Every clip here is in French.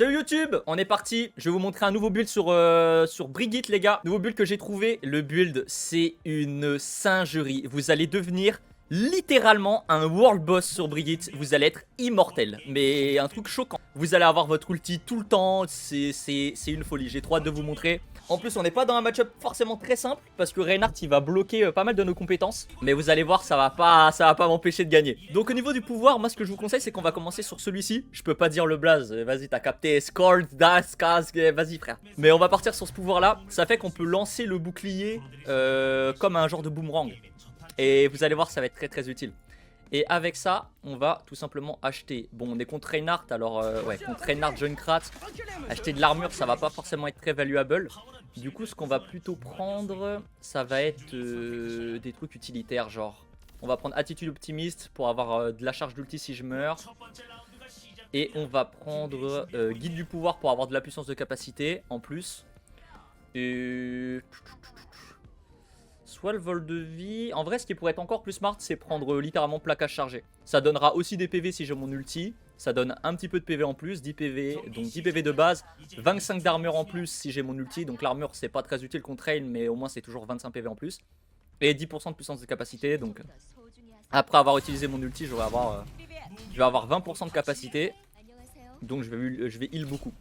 Salut YouTube, on est parti. Je vais vous montrer un nouveau build sur Brigitte les gars. Nouveau build que j'ai trouvé. Le build c'est une singerie. Vous allez devenir littéralement un world boss sur Brigitte. Vous allez être immortel. Mais un truc choquant. Vous allez avoir votre ulti tout le temps. C'est une folie. J'ai trop hâte de vous montrer. En plus on n'est pas dans un match-up forcément très simple. Parce que Reinhardt il va bloquer pas mal de nos compétences. Mais vous allez voir ça va pas m'empêcher de gagner. Donc au niveau du pouvoir, moi ce que je vous conseille c'est qu'on va commencer sur celui-ci. Je peux pas dire le blaze, vas-y t'as capté. Scored, das, Kaz, vas-y frère. Mais on va partir sur ce pouvoir là. Ça fait qu'on peut lancer le bouclier comme un genre de boomerang. Et vous allez voir ça va être très très utile. Et avec ça, on va tout simplement acheter. Bon, on est contre Reinhardt, alors ouais, contre Reinhardt, Junkrat. Acheter de l'armure, ça va pas forcément être très valuable. Du coup, ce qu'on va plutôt prendre, ça va être des trucs utilitaires, genre. On va prendre attitude optimiste pour avoir de la charge d'ulti si je meurs. Et on va prendre guide du pouvoir pour avoir de la puissance de capacité en plus. Et... soit le vol de vie. En vrai, ce qui pourrait être encore plus smart, c'est prendre littéralement plaquage chargé. Ça donnera aussi des PV si j'ai mon ulti. Ça donne un petit peu de PV en plus, 10 PV, donc 10 PV de base, 25 d'armure en plus si j'ai mon ulti. Donc l'armure, c'est pas très utile contre Rain, mais au moins c'est toujours 25 PV en plus. Et 10% de puissance de capacité, donc après avoir utilisé mon ulti, je vais avoir 20% de capacité. Donc je vais heal beaucoup.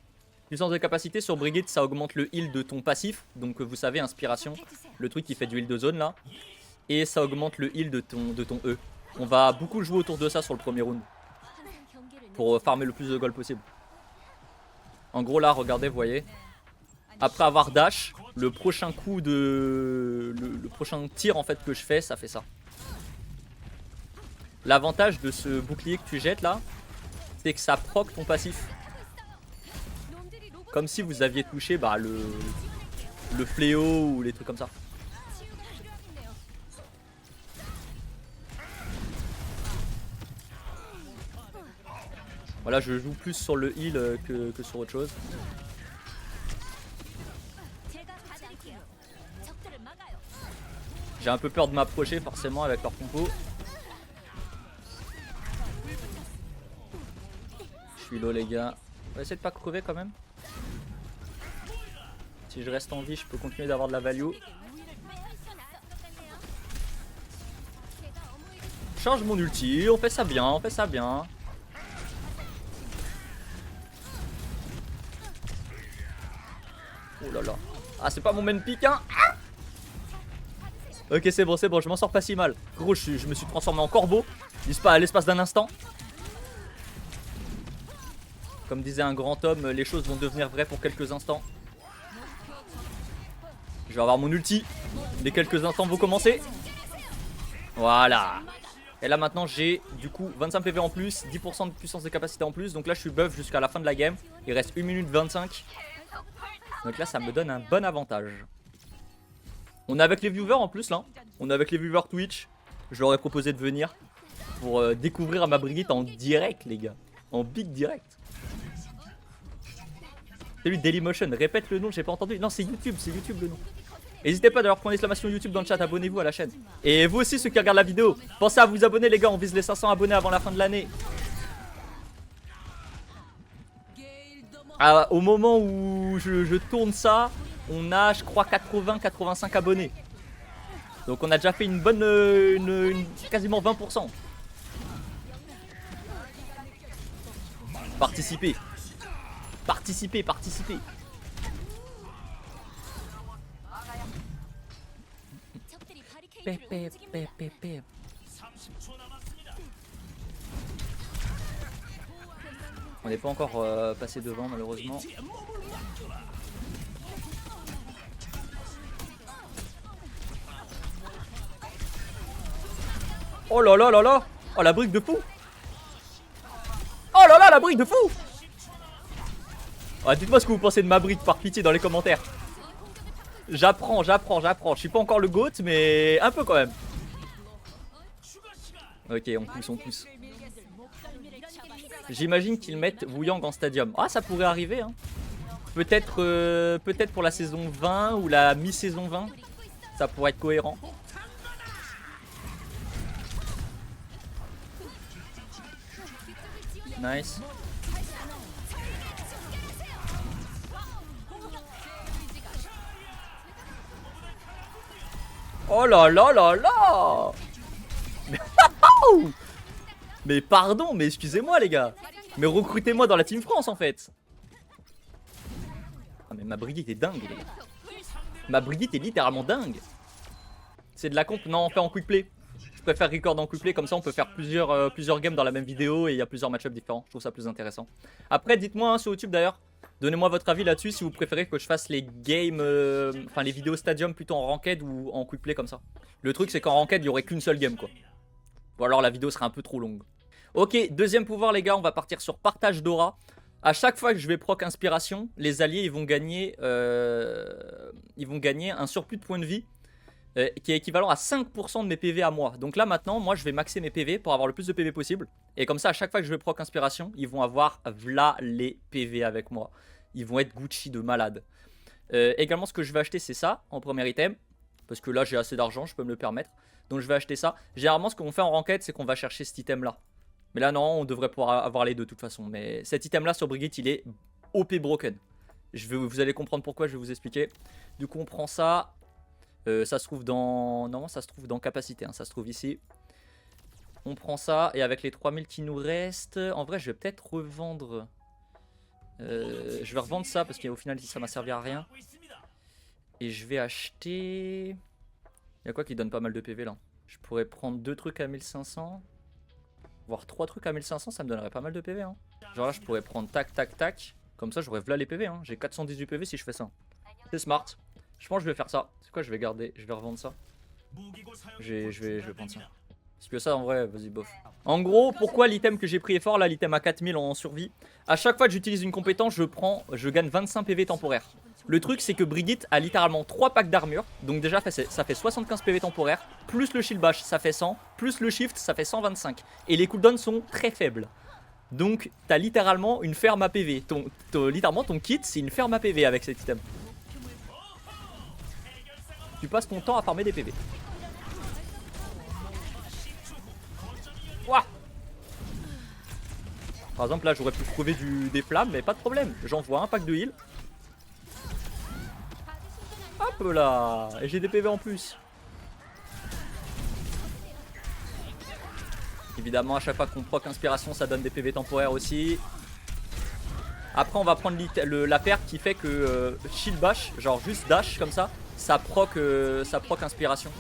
Puissance de capacité sur Brigitte, ça augmente le heal de ton passif. Donc vous savez, inspiration, le truc qui fait du heal de zone là. Et ça augmente le heal de ton E. On va beaucoup jouer autour de ça sur le premier round. Pour farmer le plus de gold possible. En gros là, regardez, vous voyez. Après avoir dash, le prochain coup de... Le prochain tir en fait que je fais, ça fait ça. L'avantage de ce bouclier que tu jettes là, c'est que ça proc ton passif. Comme si vous aviez touché bah, le fléau ou les trucs comme ça. Voilà, je joue plus sur le heal que sur autre chose. J'ai un peu peur de m'approcher forcément avec leur compo. Je suis low les gars. On va essayer de pas crever quand même. Si je reste en vie, je peux continuer d'avoir de la value. Change mon ulti, on fait ça bien, on fait ça bien. Oh là là. Ah, c'est pas mon main pick, hein. Ah, ok, c'est bon, je m'en sors pas si mal. Gros, je me suis transformé en corbeau. À l'espace d'un instant. Comme disait un grand homme, les choses vont devenir vraies pour quelques instants. Je vais avoir mon ulti. Les quelques instants vont commencer. Voilà. Et là maintenant j'ai du coup 25 PV en plus, 10% de puissance de capacité en plus. Donc là je suis buff jusqu'à la fin de la game. Il reste 1 minute 25. Donc là ça me donne un bon avantage. On est avec les viewers en plus là. On est avec les viewers Twitch. Je leur ai proposé de venir pour découvrir ma Brigitte en direct les gars. En big direct. Salut Dailymotion, répète le nom, j'ai pas entendu. Non, c'est YouTube le nom. N'hésitez pas d'ailleurs prendre l'exclamation YouTube dans le chat, abonnez-vous à la chaîne. Et vous aussi ceux qui regardent la vidéo, pensez à vous abonner les gars, on vise les 500 abonnés avant la fin de l'année. Au moment où je tourne ça, on a je crois 80-85 abonnés. Donc on a déjà fait une bonne, quasiment 20%. Participez. Participez. On n'est pas encore passé devant malheureusement. Oh là là là là. Oh la brique de fou. Oh là là la brique de fou. Oh, dites-moi ce que vous pensez de ma brique par pitié dans les commentaires. J'apprends. Je suis pas encore le GOAT mais un peu quand même. Ok, on pousse. J'imagine qu'ils mettent Wuyang en stadium. Ah, ça pourrait arriver hein. Peut-être pour la saison 20 ou la mi-saison 20. Ça pourrait être cohérent. Nice. Oh là là là là. Mais pardon, mais excusez-moi les gars. Mais recrutez-moi dans la Team France en fait. Ah mais ma Brigitte est dingue les gars. Ma Brigitte est littéralement dingue. C'est de la comp, non on fait en quick play. Je préfère record en quick play, comme ça on peut faire plusieurs games dans la même vidéo et il y a plusieurs match-ups différents. Je trouve ça plus intéressant. Après dites-moi sur YouTube d'ailleurs, donnez-moi votre avis là-dessus si vous préférez que je fasse les games, enfin les vidéos stadium plutôt en ranked ou en quick play comme ça. Le truc c'est qu'en ranked il y aurait qu'une seule game quoi. Ou alors la vidéo serait un peu trop longue. Ok, deuxième pouvoir les gars, on va partir sur partage d'aura. À chaque fois que je vais proc inspiration, les alliés ils vont gagner un surplus de points de vie qui est équivalent à 5% de mes PV à moi. Donc là maintenant, moi je vais maxer mes PV pour avoir le plus de PV possible. Et comme ça, à chaque fois que je vais proc inspiration, ils vont avoir v'là les PV avec moi. Ils vont être Gucci de malade. Également, ce que je vais acheter, c'est ça en premier item. Parce que là, j'ai assez d'argent, je peux me le permettre. Donc je vais acheter ça. Généralement, ce qu'on fait en ranked, c'est qu'on va chercher cet item là. Mais là, non, on devrait pouvoir avoir les deux de toute façon. Mais cet item là sur Brigitte, il est OP broken. Vous allez comprendre pourquoi, je vais vous expliquer. Du coup, on prend ça. Ça se trouve dans... Non, ça se trouve dans capacité, hein, ça se trouve ici. On prend ça, et avec les 3000 qui nous restent... En vrai, je vais peut-être revendre... je vais revendre ça, parce qu'au final, ça m'a servi à rien. Et je vais acheter... Il y a quoi qui donne pas mal de PV, là? Je pourrais prendre 2 trucs à 1500. Voire 3 trucs à 1500, ça me donnerait pas mal de PV, hein. Genre là, je pourrais prendre tac, tac, tac. Comme ça, j'aurais v'là les PV, hein. J'ai 418 PV si je fais ça. C'est smart. Je pense que je vais faire ça. C'est quoi, je vais garder, je vais revendre ça. Je vais prendre ça. Parce que ça, en vrai, vas-y, bof. En gros, pourquoi l'item que j'ai pris est fort, là, l'item à 4000 en survie. À chaque fois que j'utilise une compétence, je gagne 25 PV temporaires. Le truc, c'est que Brigitte a littéralement 3 packs d'armure. Donc déjà, ça fait 75 PV temporaires. Plus le shield bash, ça fait 100. Plus le shift, ça fait 125. Et les cooldowns sont très faibles. Donc, t'as littéralement une ferme à PV. Littéralement, ton kit, c'est une ferme à PV avec cet item. Tu passes ton temps à farmer des PV. Ouah. Par exemple là j'aurais pu trouver des flammes mais pas de problème. J'envoie un pack de heal. Hop là. Et j'ai des PV en plus. Évidemment à chaque fois qu'on proc inspiration ça donne des PV temporaires aussi. Après on va prendre la perte qui fait que shield bash, genre juste dash comme ça. Ça proc inspiration.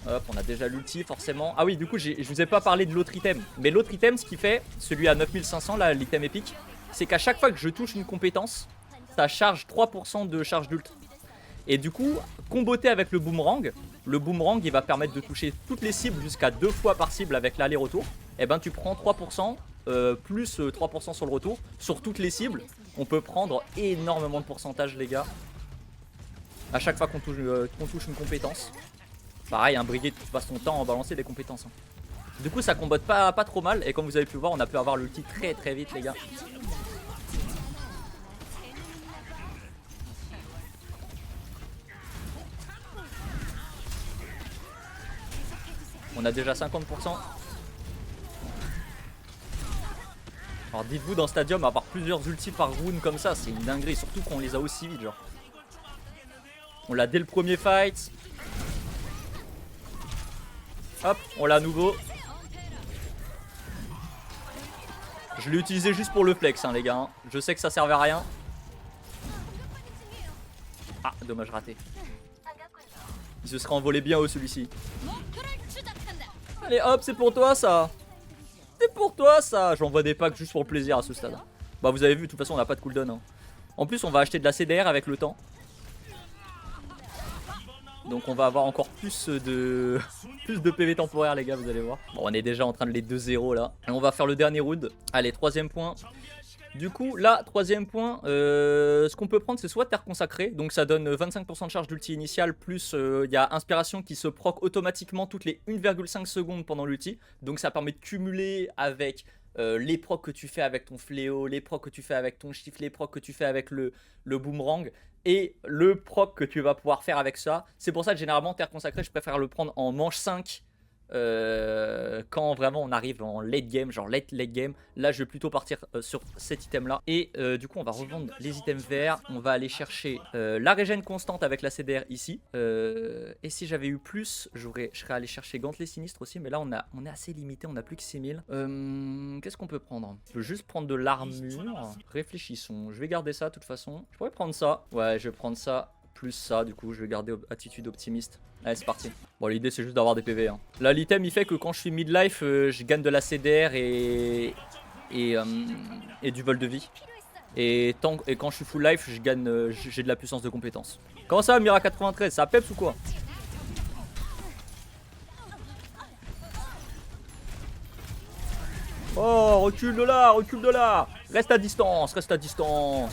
Hop, on a déjà l'ulti forcément. Ah oui, du coup, je vous ai pas parlé de l'autre item. Mais l'autre item, ce qu'il fait, celui à 9500, là, l'item épique, c'est qu'à chaque fois que je touche une compétence, ça charge 3% de charge d'ult. Et du coup, comboté avec le boomerang, il va permettre de toucher toutes les cibles jusqu'à 2 fois par cible avec l'aller-retour. Et ben tu prends 3%, plus 3% sur le retour, sur toutes les cibles. On peut prendre énormément de pourcentage les gars. À chaque fois qu'on touche une compétence. Pareil, un Brigitte, tu passes ton temps à balancer des compétences. Hein. Du coup ça combote pas trop mal. Et comme vous avez pu voir, on a pu avoir l'ulti très très vite les gars. On a déjà 50%. Alors dites-vous dans Stadium, avoir plusieurs ultis par round comme ça, c'est une dinguerie. Surtout qu'on les a aussi vite genre. On l'a dès le premier fight. Hop, on l'a à nouveau. Je l'ai utilisé juste pour le flex hein, les gars. Je sais que ça servait à rien. Ah, dommage raté. Il se serait envolé bien haut celui-ci. Allez hop, c'est pour toi ça. C'est pour toi ça. J'envoie des packs juste pour le plaisir à ce stade. Bah vous avez vu, de toute façon on n'a pas de cooldown. Hein. En plus on va acheter de la CDR avec le temps. Donc on va avoir encore plus de PV temporaire les gars, vous allez voir. Bon on est déjà en train de les 2-0 là. Et on va faire le dernier round. Allez, troisième point. Du coup là, troisième point, ce qu'on peut prendre c'est soit terre consacrée. Donc ça donne 25% de charge d'ulti initiale. Plus il y a inspiration qui se proc automatiquement toutes les 1,5 secondes pendant l'ulti. Donc ça permet de cumuler avec les procs que tu fais avec ton fléau, les procs que tu fais avec ton shift, les procs que tu fais avec le boomerang. Et le proc que tu vas pouvoir faire avec ça. C'est pour ça que généralement terre consacrée je préfère le prendre en manche 5 quand vraiment on arrive en late game, genre late game. Là je vais plutôt partir sur cet item là. Et du coup on va revendre les items verts. On va aller chercher la régène constante avec la CDR ici. Et si j'avais eu plus, je serais allé chercher gantelet sinistre aussi. Mais là on est assez limité, on a plus que 6000. Qu'est-ce qu'on peut prendre? On peut juste prendre de l'armure. Réfléchissons, je vais garder ça de toute façon. Je pourrais prendre ça. Ouais, je vais prendre ça. Plus ça, du coup, je vais garder attitude optimiste. Allez, c'est parti. Bon, l'idée, c'est juste d'avoir des PV. Hein. Là, l'item, il fait que quand je suis midlife, je gagne de la CDR et du vol de vie. Et quand je suis full life, j'ai de la puissance de compétence. Comment ça, Mira 93? Ça peps ou quoi? Oh, recule de là, recule de là. Reste à distance, reste à distance.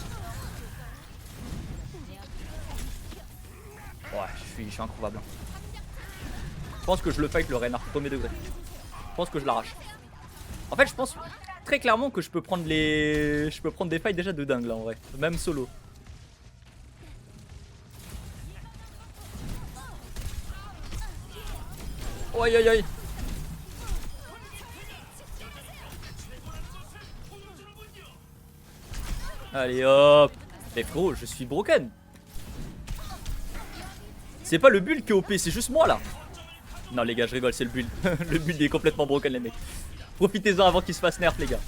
Ouais, je suis incroyable. Je pense que je le fight le Reinhardt, premier degré. Je pense que je l'arrache. En fait, je pense très clairement que je peux prendre des fights déjà de dingue là en vrai. Même solo. Aïe aïe aïe. Allez hop. Mais frérot, je suis broken. C'est pas le build qui est OP, c'est juste moi là. Non les gars, je rigole, c'est le build. Le build est complètement broken les mecs. Profitez-en avant qu'il se fasse nerf les gars.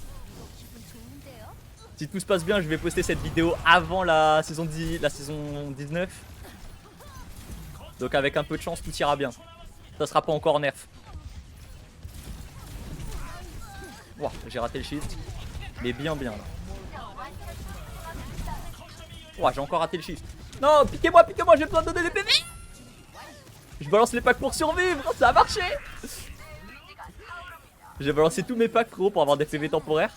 Si tout se passe bien, je vais poster cette vidéo avant la saison 19. Donc avec un peu de chance, tout ira bien. Ça sera pas encore nerf. Wow, j'ai raté le shift. Mais bien là. Wow, j'ai encore raté le shift. Non, piquez-moi, j'ai besoin de donner des PV. Je balance les packs pour survivre, ça a marché. J'ai balancé tous mes packs gros pour avoir des PV temporaires.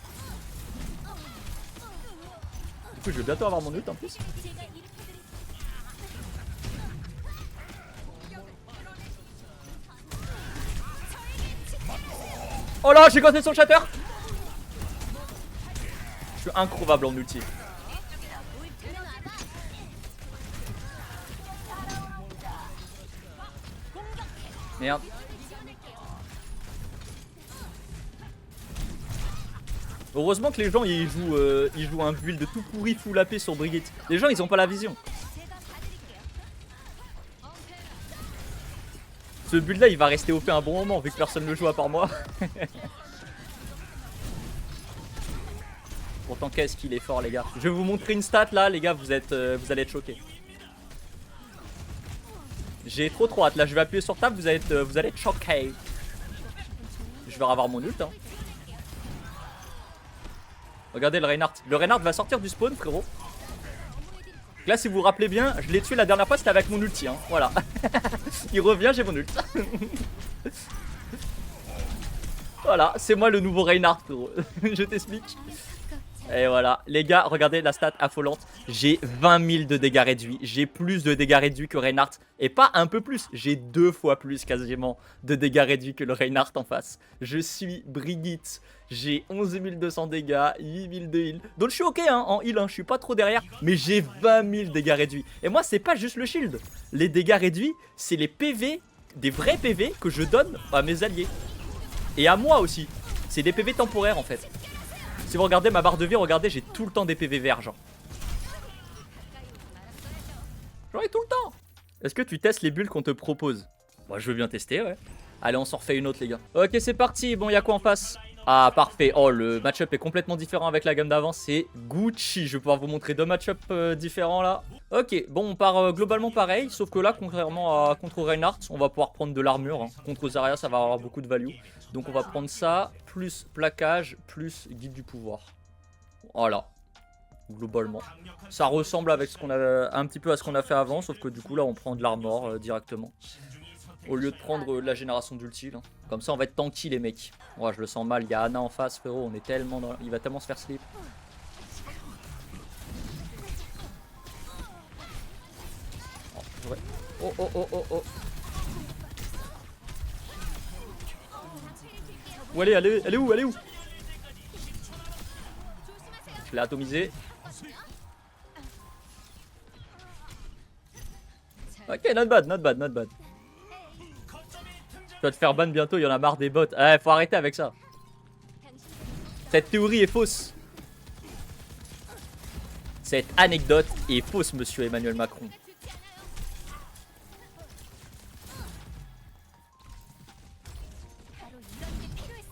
Du coup je vais bientôt avoir mon ult en plus. Oh là, j'ai gossé son shatter. Je suis incroyable en ulti. Merde. Heureusement que les gens ils jouent un build de tout pourri full AP sur Brigitte. Les gens ils ont pas la vision. Ce build là il va rester OP un bon moment vu que personne ne le joue à part moi. Pourtant qu'est-ce qu'il est fort les gars. Je vais vous montrer une stat là les gars, vous allez être choqués. J'ai trop hâte, là je vais appuyer sur table, vous allez être choqués. Je vais avoir mon ult hein. Regardez le Reinhardt. Le Reinhardt va sortir du spawn frérot. Là si vous vous rappelez bien, je l'ai tué la dernière fois, c'était avec mon ulti hein. Voilà. Il revient, j'ai mon ult. Voilà, c'est moi le nouveau Reinhardt frérot. Je t'explique. Et voilà, les gars, regardez la stat affolante. J'ai 20 000 de dégâts réduits. J'ai plus de dégâts réduits que Reinhardt. Et pas un peu plus, j'ai 2 fois plus quasiment de dégâts réduits que le Reinhardt en face. Je suis Brigitte. J'ai 11 200 dégâts, 8 000 de heal. Donc je suis ok hein, en heal, hein, je suis pas trop derrière. Mais j'ai 20 000 dégâts réduits. Et moi, c'est pas juste le shield. Les dégâts réduits, c'est les PV, des vrais PV que je donne à mes alliés. Et à moi aussi. C'est des PV temporaires en fait. Si vous regardez ma barre de vie, regardez, j'ai tout le temps des PV verts, genre. J'en ai tout le temps. Est-ce que tu testes les bulles qu'on te propose? Moi, je veux bien tester, ouais. Allez, on s'en refait une autre, les gars. Ok, c'est parti. Bon, il y a quoi en face? Ah, parfait. Oh, le match-up est complètement différent avec la gamme d'avant. C'est Gucci. Je vais pouvoir vous montrer 2 match-up différents, là. Ok, bon, on part globalement pareil. Sauf que là, contrairement à contre Reinhardt, on va pouvoir prendre de l'armure. Hein. Contre Zarya, ça va avoir beaucoup de value. Donc, on va prendre ça, plus plaquage, plus guide du pouvoir. Voilà. Globalement. Ça ressemble avec ce qu'on a, un petit peu à ce qu'on a fait avant. Sauf que du coup, là, on prend de l'armor directement. Au lieu de prendre la génération d'ulti. Comme ça, on va être tanky, les mecs. Ouais, je le sens mal. Il y a Ana en face, frérot. On est tellement dans... Il va tellement se faire slip. Oh, ouais. Oh, oh, oh, oh, oh. Où elle est? Elle est où? Elle est où? Je l'ai atomisé. Ok, not bad, not bad, not bad. vas te faire ban bientôt, il y en a marre des bots. Eh, faut arrêter avec ça. Cette théorie est fausse. Cette anecdote est fausse, monsieur Emmanuel Macron.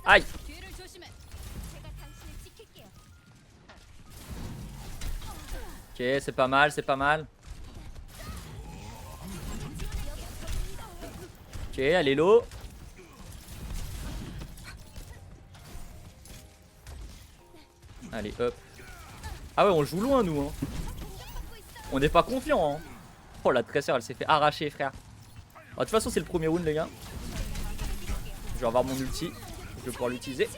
Aïe. Ok, c'est pas mal, c'est pas mal. Ok, allez low. Allez, hop. Ah ouais, on joue loin, nous. Hein. On n'est pas confiant. Hein. Oh, la tresseur, elle s'est fait arracher, frère. De toute façon, c'est le premier round, les gars. Je vais avoir mon ulti. Je vais pouvoir l'utiliser.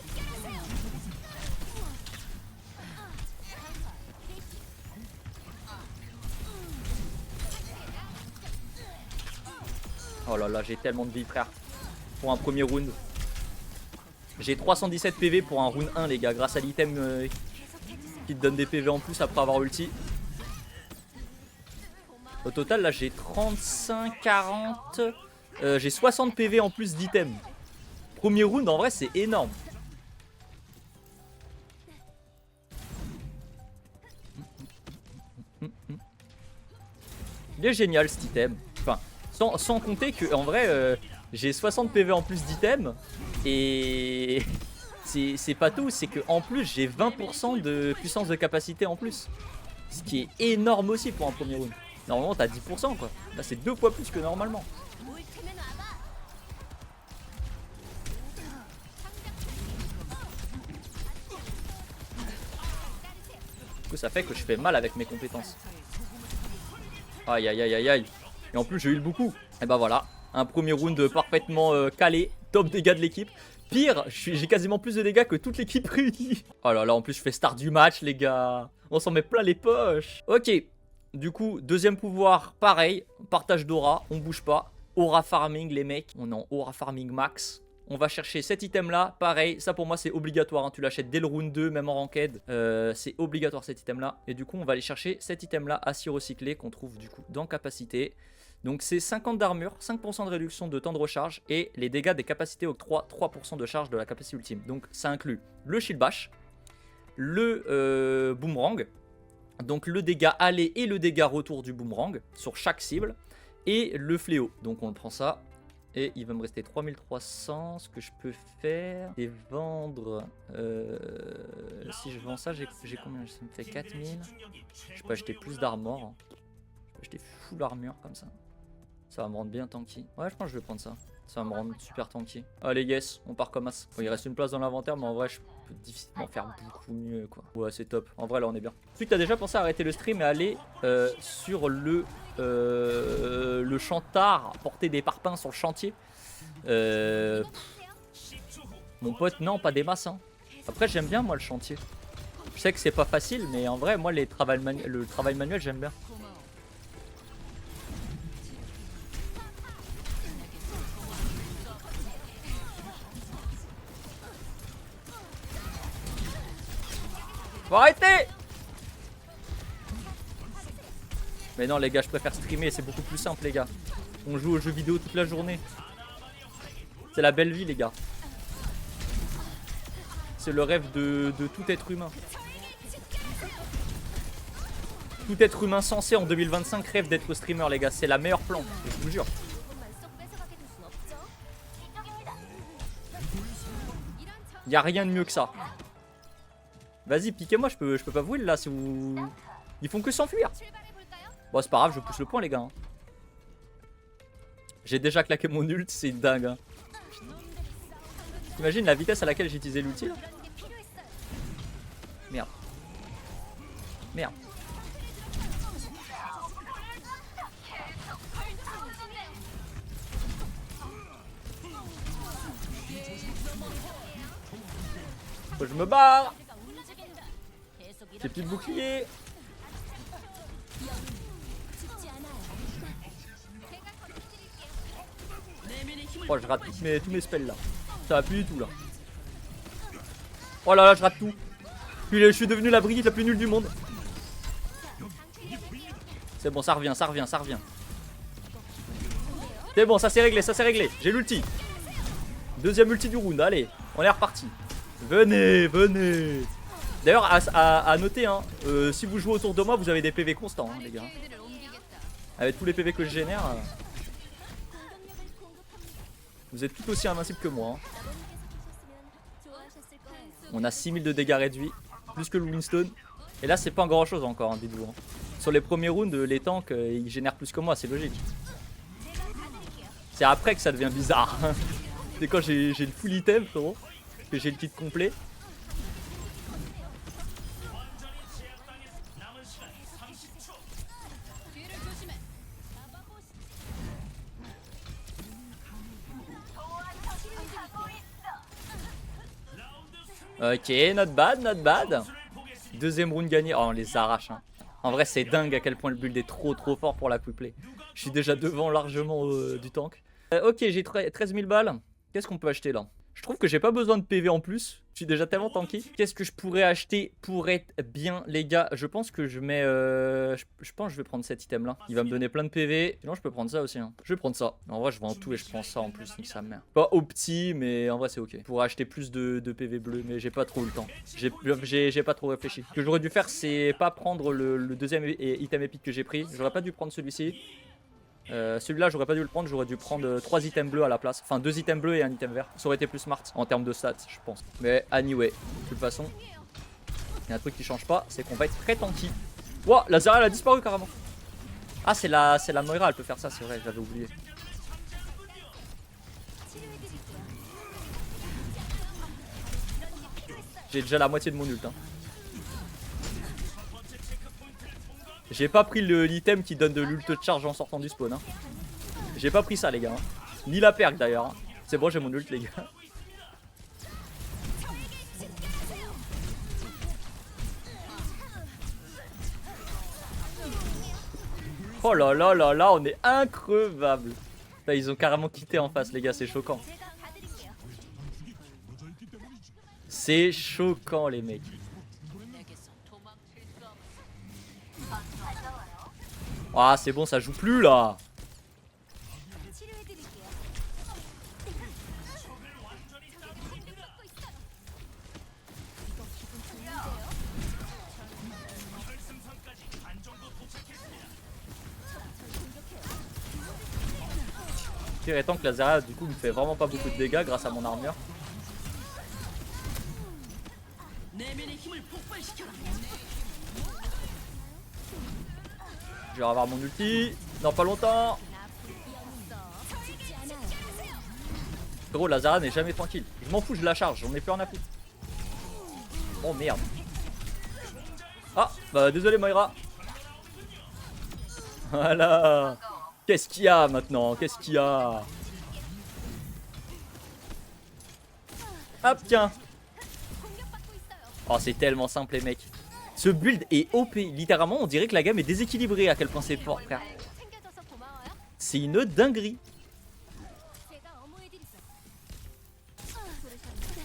Oh là là, j'ai tellement de vie, frère. Pour un premier round. J'ai 317 PV pour un round 1, les gars, grâce à l'item qui te donne des PV en plus après avoir ulti. Au total, là, j'ai 35, 40... j'ai 60 PV en plus d'item. Premier round, en vrai, c'est énorme. Il est génial, cet item. Enfin, sans compter que, en vrai, j'ai 60 PV en plus d'item. Et... c'est pas tout, c'est que en plus, j'ai 20% de puissance de capacité en plus. Ce qui est énorme aussi pour un premier round. Normalement, t'as 10%, quoi. Là, c'est 2 fois plus que normalement. Du coup, ça fait que je fais mal avec mes compétences. Aïe, aïe, aïe, aïe, aïe. Et en plus, j'ai eu le beaucoup. Et bah voilà, un premier round parfaitement calé. Top dégâts de l'équipe. Pire, j'ai quasiment plus de dégâts que toute l'équipe réunie. Oh là là, en plus, je fais start du match, les gars. On s'en met plein les poches. Ok. Du coup, deuxième pouvoir, pareil. Partage d'aura, on bouge pas. Aura farming, les mecs. On est en aura farming max. On va chercher cet item là, pareil, ça pour moi c'est obligatoire, hein. Tu l'achètes dès le round 2, même en ranked, c'est obligatoire cet item là. Et du coup on va aller chercher cet item là, acide recyclé, qu'on trouve du coup dans capacité. Donc c'est 50 d'armure, 5% de réduction de temps de recharge, et les dégâts des capacités octroient 3% de charge de la capacité ultime. Donc ça inclut le shield bash, le boomerang, donc le dégât aller et le dégât retour du boomerang sur chaque cible, et le fléau. Donc on le prend ça. Et il va me rester 3300. Ce que je peux faire, c'est vendre. Si je vends ça, j'ai combien? Ça me fait 4000. Je peux acheter plus d'armor. Hein. Je peux acheter full armure comme ça. Ça va me rendre bien tanky. Ouais, je pense que je vais prendre ça. Ça va me rendre super tanky. Allez, yes, on part comme as. Bon, il reste une place dans l'inventaire, mais en vrai, je peux difficilement faire beaucoup mieux, quoi. Ouais, c'est top. En vrai, là, on est bien. Ensuite, t'as déjà pensé à arrêter le stream et aller sur le chantard, porter des parpaings sur le chantier. Mon pote, non, pas des masses. Hein. Après, j'aime bien, moi, le chantier. Je sais que c'est pas facile, mais en vrai, moi, le travail manuel, j'aime bien. Faut arrêter! Mais non les gars, je préfère streamer, c'est beaucoup plus simple les gars. On joue aux jeux vidéo toute la journée. C'est la belle vie les gars. C'est le rêve de tout être humain. Tout être humain sensé en 2025 rêve d'être streamer les gars. C'est la meilleure plan, je vous jure. Y a rien de mieux que ça. Vas-y, piquez-moi, je peux pas vous là si vous... Ils font que s'enfuir. Bon, c'est pas grave, je pousse le point, les gars. Hein. J'ai déjà claqué mon ult, c'est dingue. Hein. T'imagines la vitesse à laquelle j'ai utilisé l'ulti là? Merde. Merde. Faut que je me barre. J'ai plus de bouclier. Oh, je rate tous mes spells là. Ça va plus du tout là. Oh là là, je rate tout. Puis je suis devenu la Brigitte la plus nulle du monde. C'est bon, ça revient, ça revient, ça revient. C'est bon, ça c'est réglé, ça c'est réglé. J'ai l'ulti. Deuxième ulti du round, allez, on est reparti. Venez, venez. D'ailleurs, à noter, hein, si vous jouez autour de moi, vous avez des PV constants, hein, les gars. Avec tous les PV que je génère, vous êtes tout aussi invincible que moi. Hein. On a 6000 de dégâts réduits, plus que le Winston. Et là, c'est pas grand chose encore, hein, dites-vous. Hein. Sur les premiers rounds, les tanks, ils génèrent plus que moi, c'est logique. C'est après que ça devient bizarre. C'est quand j'ai le full item, frérot, que j'ai le kit complet. Ok, not bad, not bad. Deuxième round gagné. Oh, on les arrache. Hein. En vrai, c'est dingue à quel point le build est trop fort pour la quick play. Je suis déjà devant largement du tank. Ok, j'ai 13 000 balles. Qu'est-ce qu'on peut acheter là? Je trouve que j'ai pas besoin de PV en plus. Je suis déjà tellement tanky. Qu'est-ce que je pourrais acheter pour être bien, les gars? Je pense que je mets... je pense que je vais prendre cet item là. Il va me donner plein de PV. Sinon, je peux prendre ça aussi. Hein. Je vais prendre ça. En vrai, je vends tout et je prends ça en plus. Nique sa mère. Pas au petit, mais en vrai, c'est ok. Pour acheter plus de PV bleu, mais j'ai pas trop eu le temps. J'ai pas trop réfléchi. Ce que j'aurais dû faire, c'est pas prendre le deuxième item épique que j'ai pris. J'aurais pas dû prendre celui-ci. Celui-là, j'aurais pas dû le prendre, j'aurais dû prendre 3 items bleus à la place. Enfin, 2 items bleus et un item vert. Ça aurait été plus smart en termes de stats, je pense. Mais anyway, de toute façon, il y a un truc qui change pas, c'est qu'on va être très tanky. Wouah, la Zarya elle a disparu carrément. Ah, c'est la Moira, elle peut faire ça, c'est vrai, j'avais oublié. J'ai déjà la moitié de mon ult. Hein. J'ai pas pris l'item qui donne de l'ult charge en sortant du spawn. Hein. J'ai pas pris ça, les gars. Hein. Ni la perk d'ailleurs. Hein. C'est bon, j'ai mon ult, les gars. Oh là là là là, on est increvable. Là, ils ont carrément quitté en face, les gars, c'est choquant. C'est choquant, les mecs. Ah, c'est bon, ça joue plus là. Pire étant que la Zarya du coup me fait vraiment pas beaucoup de dégâts grâce à mon armure. Je vais avoir mon ulti dans pas longtemps. Gros, la Zarya n'est jamais tranquille. Je m'en fous, je la charge, j'en ai plus rien à foutre. Oh merde. Ah, bah désolé Moira. Voilà. Qu'est-ce qu'il y a maintenant? Qu'est-ce qu'il y a? Hop, tiens. Oh, c'est tellement simple, les mecs. Ce build est OP. Littéralement, on dirait que la gamme est déséquilibrée à quel point c'est fort, frère. C'est une dinguerie.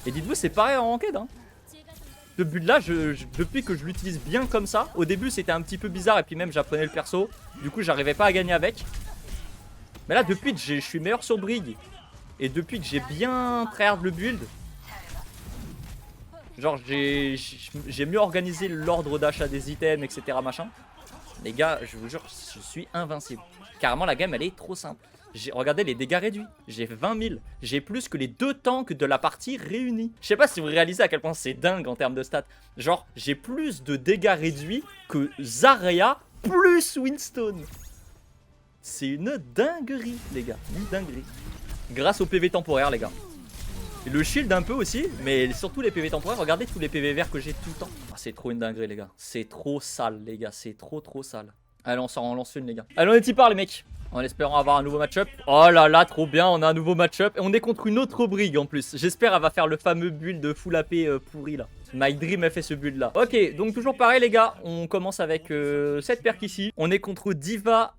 Et dites-vous, c'est pareil en ranked. Hein. Ce build-là, depuis que je l'utilise bien comme ça, au début, c'était un petit peu bizarre. Et puis même, j'apprenais le perso. Du coup, j'arrivais pas à gagner avec. Mais là, depuis que je suis meilleur sur Brig. Et depuis que j'ai bien tryhard le build. Genre j'ai mieux organisé l'ordre d'achat des items, etc. machin. Les gars, je vous jure, je suis invincible. Carrément, la game, elle est trop simple. Regardez les dégâts réduits. J'ai 20 000. J'ai plus que les 2 tanks de la partie réunis. Je sais pas si vous réalisez à quel point c'est dingue en termes de stats. Genre, j'ai plus de dégâts réduits que Zarya plus Winston. C'est une dinguerie, les gars. Une dinguerie. Grâce au PV temporaire, les gars. Et le shield un peu aussi, mais surtout les PV temporaires. Regardez tous les PV verts que j'ai tout le temps. Oh, c'est trop une dinguerie, les gars. C'est trop sale, les gars. C'est trop sale. Allez, on s'en relance une, les gars. Allez, on est y part, les mecs. En espérant avoir un nouveau match-up. Oh là là, trop bien. On a un nouveau match-up. Et on est contre une autre Brig en plus. J'espère qu'elle va faire le fameux build de full AP pourri là. My Dream a fait ce build là. Ok, donc toujours pareil, les gars. On commence avec cette perk ici. On est contre D.Va,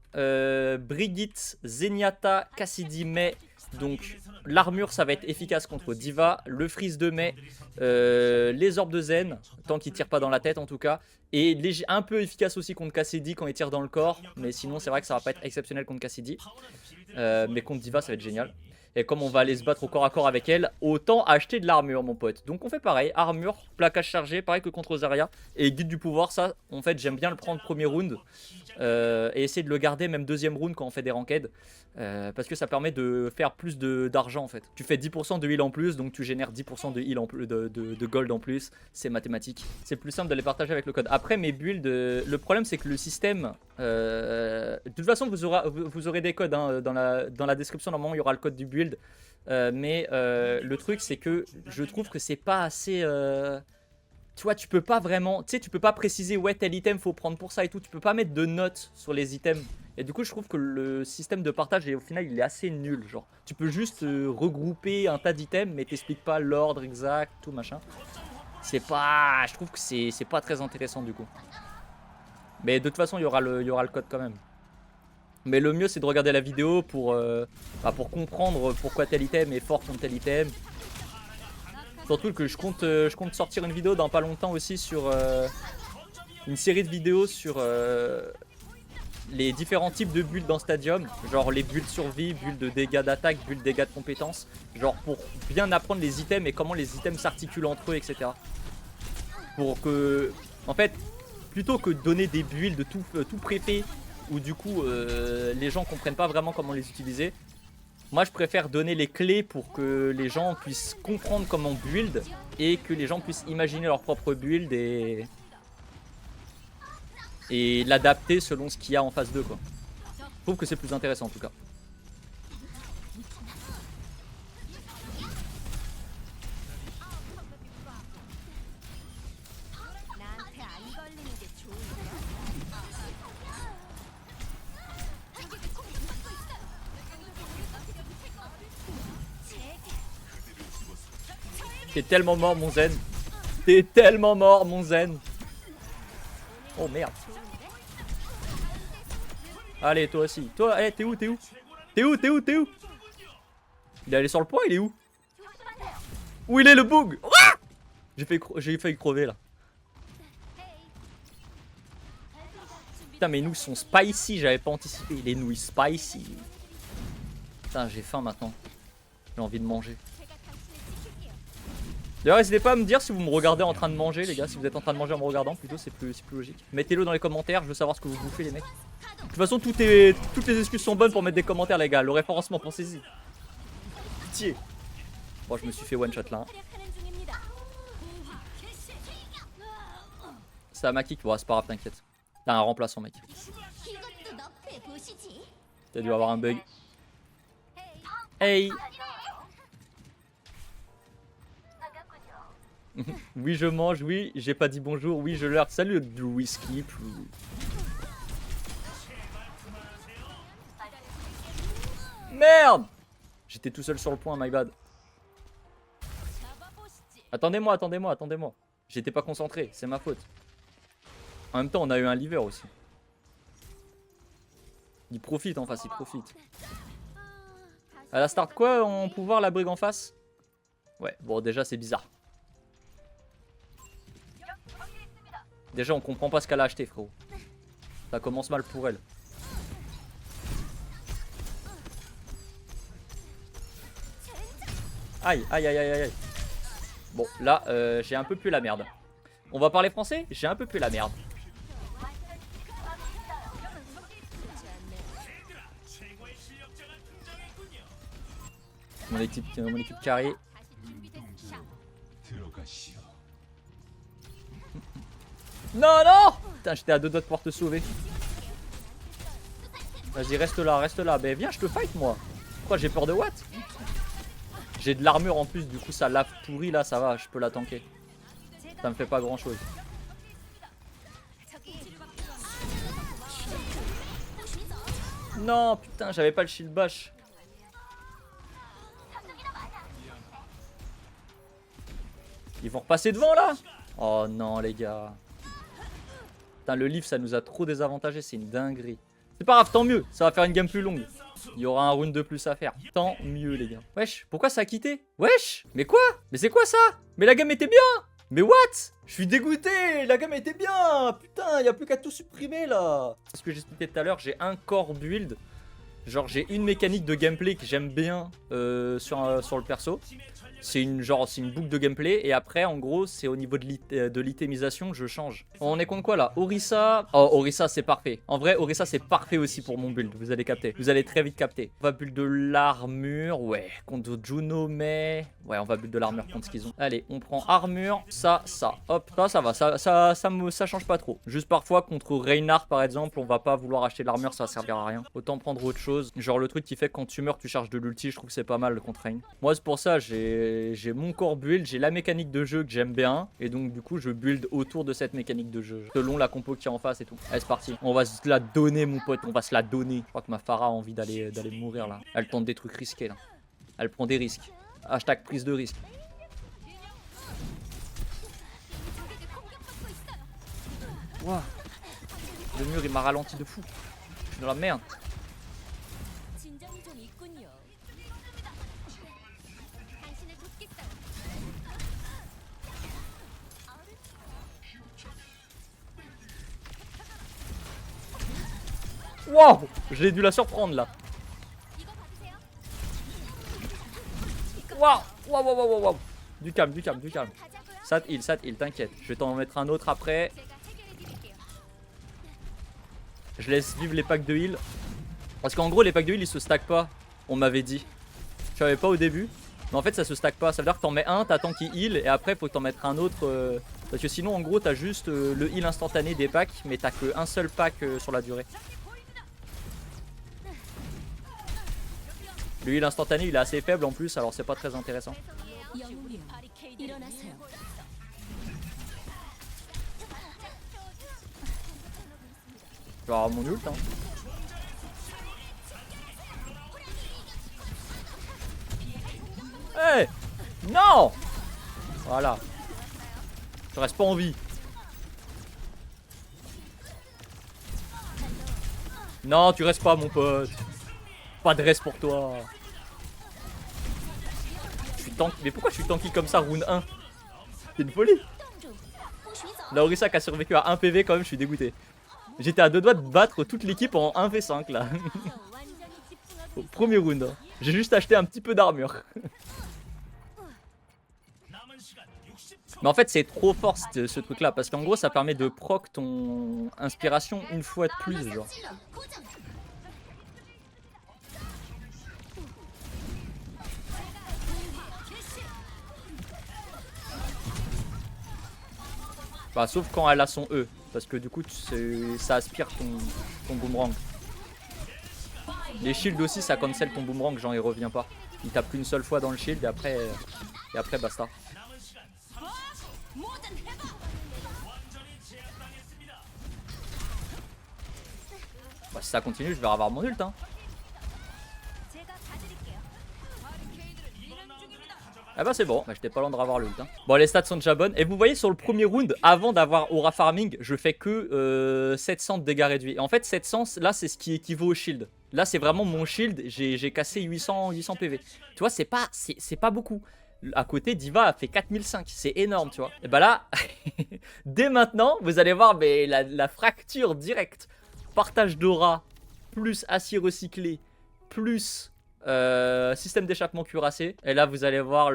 Brigitte, Zenyatta, Cassidy, Mei. Donc l'armure ça va être efficace contre D.Va, le freeze de Mei, les orbes de Zen, tant qu'il tire pas dans la tête en tout cas, et un peu efficace aussi contre Cassidy quand il tire dans le corps, mais sinon c'est vrai que ça va pas être exceptionnel contre Cassidy, mais contre D.Va ça va être génial. Et comme on va aller se battre au corps à corps avec elle, autant acheter de l'armure, mon pote. Donc on fait pareil, armure, plaquage chargé, pareil que contre Zarya. Et guide du pouvoir, ça, en fait, j'aime bien le prendre premier round. Et essayer de le garder même deuxième round quand on fait des ranked. Parce que ça permet de faire plus d'argent en fait. Tu fais 10% de heal en plus, donc tu génères 10% de heal en plus, de gold en plus. C'est mathématique. C'est plus simple de les partager avec le code. Après mes builds, le problème c'est que le système... de toute façon vous aurez des codes hein, dans la description, normalement il y aura le code du build. Mais le truc c'est que je trouve que c'est pas assez... Tu vois, tu peux pas vraiment... Tu sais, tu peux pas préciser ouais tel item faut prendre pour ça et tout. Tu peux pas mettre de notes sur les items. Et du coup je trouve que le système de partage et au final il est assez nul. Genre tu peux juste regrouper un tas d'items mais t'expliques pas l'ordre exact, tout machin. C'est pas... Je trouve que c'est pas très intéressant du coup. Mais de toute façon il y aura le code quand même. Mais le mieux c'est de regarder la vidéo pour comprendre pourquoi tel item est fort contre tel item. Surtout que je compte sortir une vidéo dans pas longtemps aussi sur une série de vidéos sur les différents types de builds dans Stadium. Genre les builds survie, builds de dégâts d'attaque, builds de dégâts de compétences. Genre pour bien apprendre les items et comment les items s'articulent entre eux, etc. Pour que, en fait, plutôt que de donner des builds tout préfaits où du coup les gens comprennent pas vraiment comment les utiliser. Moi je préfère donner les clés pour que les gens puissent comprendre comment build et que les gens puissent imaginer leur propre build et l'adapter selon ce qu'il y a en face d'eux quoi. Je trouve que c'est plus intéressant en tout cas. T'es tellement mort mon zen. T'es tellement mort mon zen. Oh merde. Allez toi aussi. Toi, hey, t'es où? T'es où? T'es où? T'es où? T'es où? Il est allé sur le point, il est où? Où il est le bug? J'ai failli crever là. Putain mes nouilles sont spicy, j'avais pas anticipé. Les nouilles spicy. Putain j'ai faim maintenant. J'ai envie de manger. D'ailleurs n'hésitez pas à me dire si vous me regardez en train de manger les gars. Si vous êtes en train de manger en me regardant plutôt, c'est plus logique. Mettez-le dans les commentaires, je veux savoir ce que vous bouffez les mecs. De toute façon toutes les excuses sont bonnes pour mettre des commentaires les gars. Le référencement, pensez-y. Pitié. Bon je me suis fait one shot là. C'est à ma kick, bon c'est pas grave t'inquiète. T'as un remplaçant mec. T'as dû avoir un bug. Hey. Oui je mange, oui j'ai pas dit bonjour, oui je leur salut du whisky. Merde. J'étais tout seul sur le point, my bad. Attendez-moi. J'étais pas concentré, c'est ma faute. En même temps on a eu un liver aussi. Il profite en face, il profite. Elle a start quoi en pouvoir la brigue en face? Ouais, bon déjà c'est bizarre. Déjà on comprend pas ce qu'elle a acheté frérot. Ça commence mal pour elle. Aïe. Bon là j'ai un peu plus la merde. On va parler français? J'ai un peu plus la merde. Mon équipe carré. Non. Putain j'étais à deux doigts de pouvoir te sauver. Vas-y reste là. Ben viens je te fight moi. Pourquoi j'ai peur de what? J'ai de l'armure en plus du coup ça lave pourri là, ça va, je peux la tanker. Ça me fait pas grand chose. Non putain j'avais pas le shield bash. Ils vont repasser devant là. Oh non les gars. Putain le livre ça nous a trop désavantagé, c'est une dinguerie. C'est pas grave, tant mieux, ça va faire une game plus longue. Il y aura un round de plus à faire. Tant mieux les gars. Wesh, pourquoi ça a quitté? Wesh, mais quoi? Mais c'est quoi ça? Mais la game était bien. Mais what? Je suis dégoûté, la game était bien. Putain, il n'y a plus qu'à tout supprimer là. C'est ce que j'expliquais tout à l'heure, j'ai un core build Genre j'ai une mécanique de gameplay que j'aime bien sur le perso. C'est une boucle de gameplay et après en gros c'est au niveau de l'itémisation que je change. On est contre quoi là? Orisa. Oh Orisa c'est parfait. En vrai Orisa c'est parfait aussi pour mon build. Vous allez capter. Vous allez très vite capter. On va build de l'armure. Ouais. Contre Juno mais... Ouais on va build de l'armure contre ce qu'ils ont. Allez on prend armure. Ça. Hop. Ça va. Ça change pas trop. Juste parfois contre Reinhardt par exemple on va pas vouloir acheter de l'armure. Ça va servir à rien. Autant prendre autre chose. Genre le truc qui fait que quand tu meurs tu charges de l'ulti. Je trouve que c'est pas mal contre Rein. Moi c'est pour ça j'ai mon core build, j'ai la mécanique de jeu que j'aime bien et donc du coup je build autour de cette mécanique de jeu selon la compo qui est en face et tout. Allez c'est parti, on va se la donner mon pote, on va se la donner. Je crois que ma Pharah a envie d'aller mourir là. Elle tente des trucs risqués là. Elle prend des risques. Hashtag prise de risque. Wow. Le mur il m'a ralenti de fou. Je suis dans la merde. Wow, j'ai dû la surprendre là. Waouh. Du calme. Ça te heal, t'inquiète. Je vais t'en mettre un autre après. Je laisse vivre les packs de heal. Parce qu'en gros les packs de heal ils se stackent pas. On m'avait dit. Je savais pas au début. Mais en fait ça se stack pas. Ça veut dire que t'en mets un, t'attends qu'il heal. Et après faut t'en mettre un autre. Parce que sinon en gros t'as juste le heal instantané des packs. Mais t'as qu'un seul pack sur la durée. Le heal instantané il est assez faible en plus alors c'est pas très intéressant. Je vais avoir mon ult hein. Hey non. Voilà. Je reste pas en vie. Non tu restes pas mon pote. Pas de reste pour toi. Je suis tanky. Mais pourquoi je suis tanky comme ça round 1? C'est une folie. La Orisa qui a survécu à 1 PV quand même, je suis dégoûté. J'étais à 2 doigts de battre toute l'équipe en 1v5 là. Au premier round. Hein. J'ai juste acheté un petit peu d'armure. Mais en fait c'est trop fort ce truc là. Parce qu'en gros ça permet de proc ton inspiration une fois de plus genre. Bah, sauf quand elle a son E, parce que du coup ça aspire ton boomerang. Les shields aussi ça cancel ton boomerang, genre il revient pas. Il tape qu'une seule fois dans le shield et après basta. Bah, si ça continue je vais avoir mon ult hein. Ah bah c'est bon, bah, j'étais pas loin de revoir l'ult hein. Bon les stats sont déjà bonnes. Et vous voyez sur le premier round, avant d'avoir Aura Farming, je fais que 700 de dégâts réduits. Et en fait 700 là c'est ce qui équivaut au shield. Là c'est vraiment mon shield, j'ai cassé 800 PV. Tu vois c'est pas beaucoup. À côté Diva a fait 4005, c'est énorme tu vois. Et bah là, dès maintenant vous allez voir mais la fracture directe. Partage d'aura, plus acier recyclé, plus... système d'échappement cuirassé. Et là vous allez voir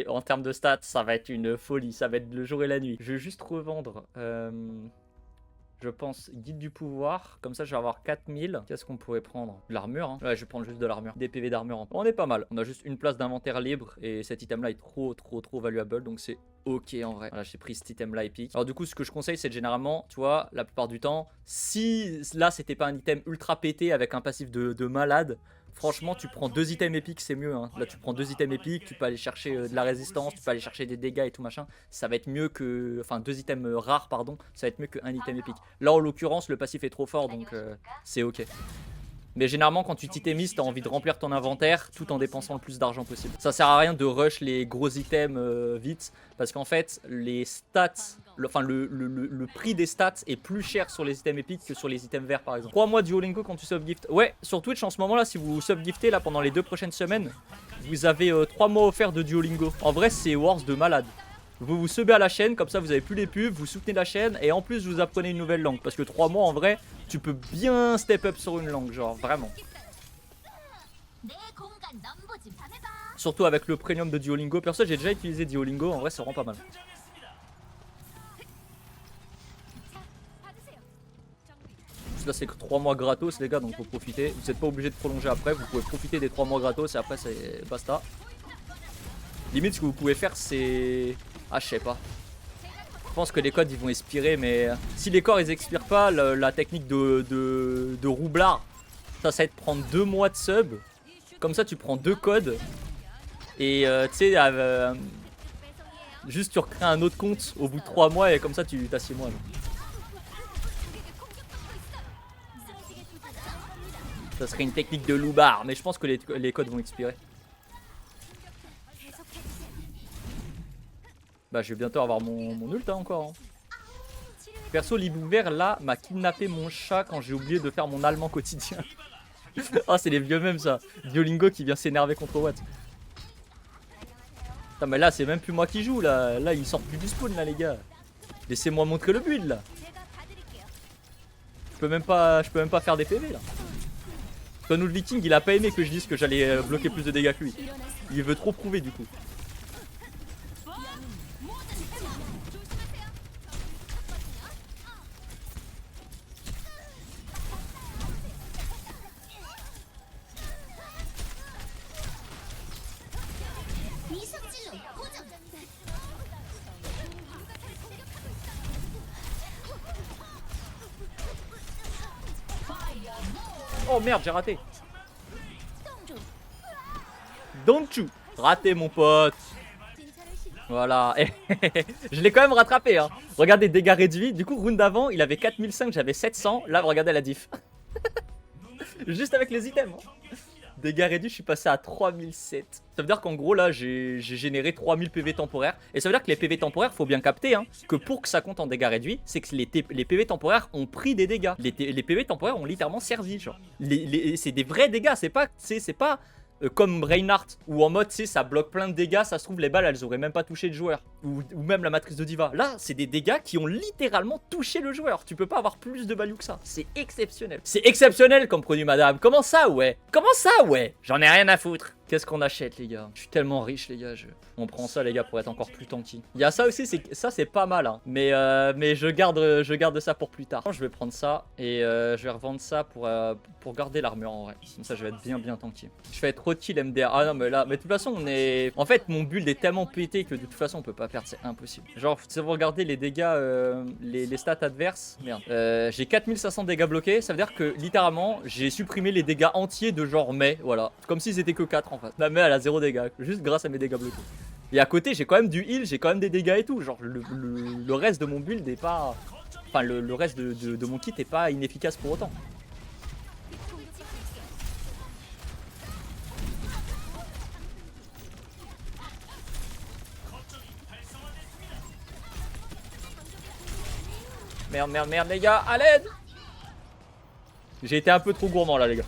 en termes de stats ça va être une folie. Ça va être le jour et la nuit. Je vais juste revendre je pense guide du pouvoir. Comme ça je vais avoir 4000. Qu'est-ce qu'on pourrait prendre? De l'armure hein. Ouais je vais prendre juste de l'armure. Des PV d'armure. On est pas mal. On a juste une place d'inventaire libre. Et cet item là est trop valuable. Donc c'est ok en vrai. Voilà j'ai pris cet item là épique. Alors du coup ce que je conseille c'est généralement tu vois la plupart du temps si là c'était pas un item ultra pété avec un passif de malade. Franchement, tu prends 2 items épiques, c'est mieux. Hein. Là, tu prends 2 items épiques, tu peux aller chercher de la résistance, tu peux aller chercher des dégâts et tout machin. Ça va être mieux que... Enfin, 2 items rares, pardon. Ça va être mieux qu'un item épique. Là, en l'occurrence, le passif est trop fort, donc c'est ok. Mais généralement, quand tu t'itemises, t'as envie de remplir ton inventaire tout en dépensant le plus d'argent possible. Ça sert à rien de rush les gros items vite. Parce qu'en fait, les stats... le prix des stats est plus cher sur les items épiques que sur les items verts par exemple. 3 mois Duolingo quand tu subgift. Ouais, sur Twitch en ce moment là, si vous subgiftez là pendant les 2 prochaines semaines, vous avez 3 mois offerts de Duolingo. En vrai, c'est Wars de malade. Vous vous subez à la chaîne, comme ça vous avez plus les pubs, vous soutenez la chaîne et en plus vous apprenez une nouvelle langue. Parce que 3 mois en vrai, tu peux bien step up sur une langue, genre vraiment. Surtout avec le premium de Duolingo. Perso, j'ai déjà utilisé Duolingo. En vrai, c'est vraiment pas mal. Là, c'est que 3 mois gratos, les gars, donc faut profiter. Vous n'êtes pas obligé de prolonger après. Vous pouvez profiter des 3 mois gratos et après, c'est basta. Limite, ce que vous pouvez faire, c'est. Ah, je sais pas. Je pense que les codes ils vont expirer, mais si les corps ils expirent pas, la technique de roublard, ça va être prendre 2 mois de sub. Comme ça, tu prends 2 codes. Et tu sais, juste tu recrées un autre compte au bout de 3 mois et comme ça, tu as 6 mois. Ça serait une technique de loupard, mais je pense que les codes vont expirer. Bah je vais bientôt avoir mon ult hein, encore. Hein. Perso, l'hibou vert là m'a kidnappé mon chat quand j'ai oublié de faire mon allemand quotidien. Ah c'est les vieux mêmes ça. Duolingo qui vient s'énerver contre Watt. Putain mais là c'est même plus moi qui joue là. Là il sort plus du spawn là les gars. Laissez-moi montrer le build là. Je peux même pas faire des PV là. Nous le viking il a pas aimé que je dise que j'allais bloquer plus de dégâts que lui. Il veut trop prouver du coup. Oh merde, j'ai raté. Don't you. Raté mon pote. Voilà. Je l'ai quand même rattrapé. Hein. Regardez, dégâts réduits. Du coup, round d'avant, il avait 4005, j'avais 700. Là, regardez la diff. Juste avec les items. Hein. Dégâts réduits, je suis passé à 3007. Ça veut dire qu'en gros, là, j'ai généré 3000 PV temporaires. Et ça veut dire que les PV temporaires, faut bien capter, hein, que pour que ça compte en dégâts réduits, c'est que les PV temporaires ont pris des dégâts. Les PV temporaires ont littéralement servi, genre. C'est des vrais dégâts, c'est pas comme Reinhardt, où en mode, tu sais, ça bloque plein de dégâts, ça se trouve, les balles, elles auraient même pas touché le joueur. Ou même la matrice de Diva. Là, c'est des dégâts qui ont littéralement touché le joueur. Tu peux pas avoir plus de value que ça. C'est exceptionnel. C'est exceptionnel comme produit, madame. Comment ça, ouais? Comment ça, ouais? J'en ai rien à foutre. Qu'est-ce qu'on achète, les gars? Je suis tellement riche, les gars. On prend ça, les gars, pour être encore plus tanky. Il y a ça aussi, ça, c'est pas mal. Hein. Mais je garde ça pour plus tard. Je vais prendre ça et je vais revendre ça pour garder l'armure, en vrai. Comme ça, je vais être bien tanky. Je vais être kill MDR. Ah non, mais là, mais de toute façon, on est... En fait, mon build est tellement pété que de toute façon, on peut pas perdre. C'est impossible. Genre, si vous regardez les dégâts, les stats adverses, merde. J'ai 4500 dégâts bloqués. Ça veut dire que, littéralement, j'ai supprimé les dégâts entiers de genre mai. Voilà. Comme si c'était que 4 en fait. La mai, elle a 0 dégâts. Juste grâce à mes dégâts bloqués. Et à côté, j'ai quand même du heal, j'ai quand même des dégâts et tout. Genre, le reste de mon build est pas... Enfin, le reste de mon kit est pas inefficace pour autant. Merde, les gars, à l'aide! J'ai été un peu trop gourmand là, les gars.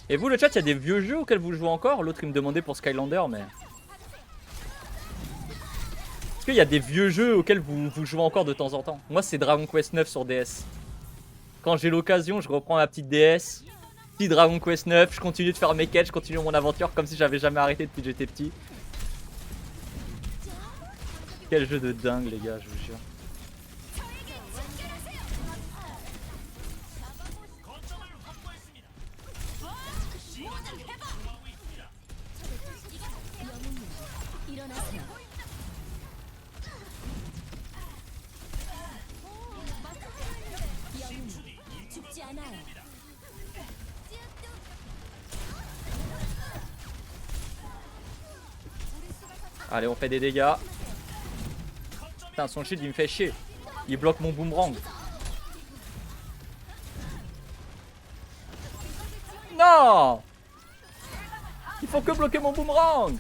Et vous, le chat, il y a des vieux jeux auxquels vous jouez encore? L'autre, il me demandait pour Skylander, mais... Est-ce qu'il y a des vieux jeux auxquels vous jouez encore de temps en temps? Moi, c'est Dragon Quest 9 sur DS. Quand j'ai l'occasion, je reprends ma petite DS. Petit Dragon Quest 9, je continue de faire mes quêtes, je continue mon aventure comme si j'avais jamais arrêté depuis que j'étais petit. Quel jeu de dingue, les gars, je vous jure. Allez, on fait des dégâts. Putain, son shield il me fait chier. Il bloque mon boomerang. Non! Il faut que bloquer mon boomerang.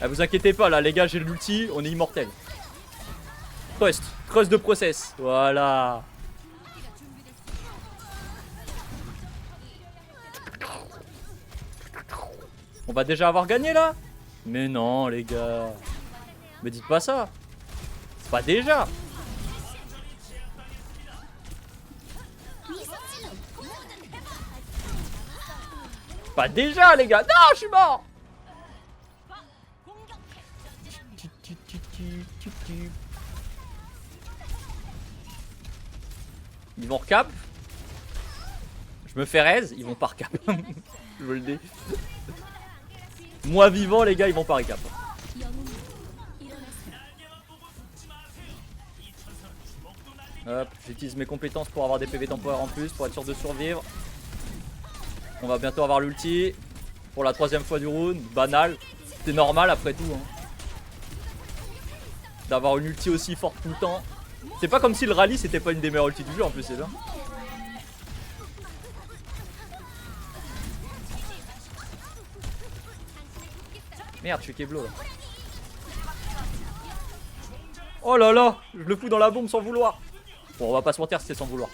Ah, vous inquiétez pas, là, les gars, j'ai l'ulti, on est immortel. Trust de process. Voilà. On va déjà avoir gagné, là? Mais non, les gars. Me dites pas ça. Pas déjà. Pas déjà, les gars. Non, je suis mort. Ils vont recap. Je me fais raise, ils vont pas recap. Je vous le dis. Moi vivant, les gars, ils vont pas recap. Hop, j'utilise mes compétences pour avoir des PV temporaires en plus, pour être sûr de survivre. On va bientôt avoir l'ulti. Pour la 3ème fois du round, banal. C'est normal après tout. Hein. D'avoir une ulti aussi forte tout le temps. C'est pas comme si le rallye c'était pas une des meilleures ultis du jeu en plus, c'est bien. Merde, je suis Keblo là. Oh là là, je le fous dans la bombe sans vouloir. Bon, on va pas se mentir, c'était sans vouloir.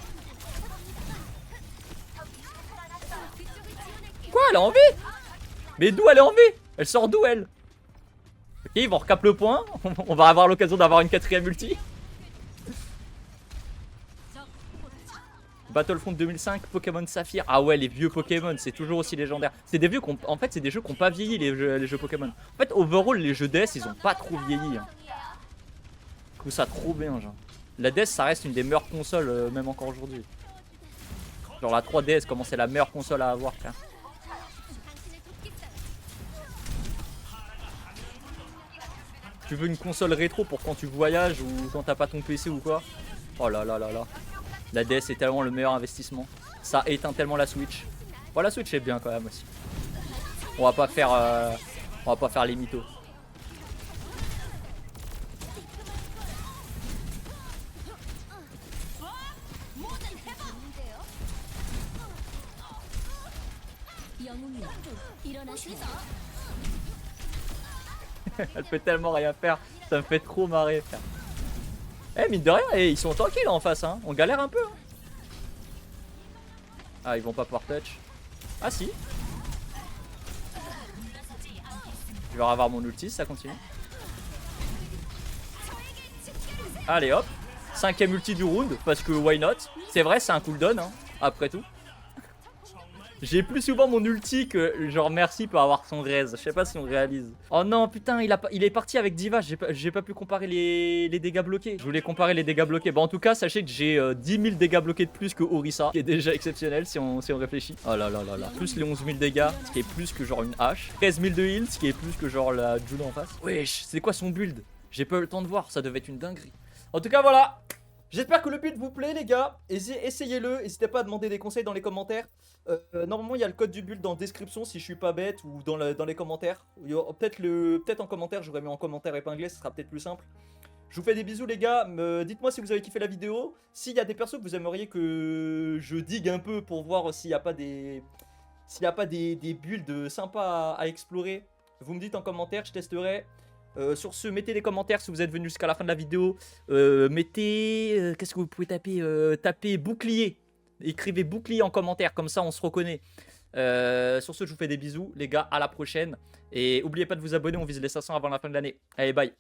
Quoi, elle est en vie? Mais d'où elle est en vie? Elle sort d'où elle? Ok, ils vont recap le point. On va avoir l'occasion d'avoir une 4ème ulti. Battlefront 2005, Pokémon Saphir. Ah ouais, les vieux Pokémon, c'est toujours aussi légendaire. C'est des vieux en fait, c'est des jeux qui n'ont pas vieilli, les jeux Pokémon. En fait, overall, les jeux DS, ils ont pas trop vieilli. Hein. Je trouve ça trop bien, genre. La DS, ça reste une des meilleures consoles, même encore aujourd'hui. Genre la 3DS, comment c'est la meilleure console à avoir, frère. Tu veux une console rétro pour quand tu voyages ou quand t'as pas ton PC ou quoi? Oh là là là là. La DS est tellement le meilleur investissement. Ça éteint tellement la Switch. Bon, la Switch est bien quand même aussi. On va pas faire les mythos. Elle peut tellement rien faire. Ça me fait trop marrer, frère. Eh, mine de rien, ils sont tranquilles en face, hein. On galère un peu. Hein. Ah, ils vont pas pouvoir touch. Ah, si. Je vais avoir mon ulti, ça continue. Allez, hop. 5ème ulti du round, parce que why not. C'est vrai, c'est un cooldown, hein, après tout. J'ai plus souvent mon ulti que genre merci pour avoir son raise. Je sais pas si on réalise. Oh non, putain, il est parti avec Diva. J'ai pas pu comparer les dégâts bloqués. Je voulais comparer les dégâts bloqués. Bon, en tout cas, sachez que j'ai 10 000 dégâts bloqués de plus que Orisa, qui est déjà exceptionnel si on réfléchit. Oh là là là là. Plus les 11 000 dégâts, ce qui est plus que genre une hache. 13 000 de heal, ce qui est plus que genre la Juno en face. Wesh, c'est quoi son build? J'ai pas eu le temps de voir. Ça devait être une dinguerie. En tout cas, voilà. J'espère que le build vous plaît, les gars. Essayez-le. N'hésitez pas à demander des conseils dans les commentaires. Normalement, il y a le code du build dans la description si je suis pas bête ou dans les commentaires. Peut-être en commentaire, j'aurais mis en commentaire épinglé, ce sera peut-être plus simple. Je vous fais des bisous, les gars. Dites-moi si vous avez kiffé la vidéo. S'il y a des persos que vous aimeriez que je digue un peu pour voir s'il n'y a pas des builds sympas à explorer, vous me dites en commentaire, je testerai. Sur ce, mettez les commentaires si vous êtes venu jusqu'à la fin de la vidéo. Mettez... qu'est-ce que vous pouvez taper tapez bouclier. Écrivez bouclier en commentaire, comme ça on se reconnaît. Sur ce, je vous fais des bisous, les gars. À la prochaine. Et n'oubliez pas de vous abonner, on vise les 500 avant la fin de l'année. Allez, bye.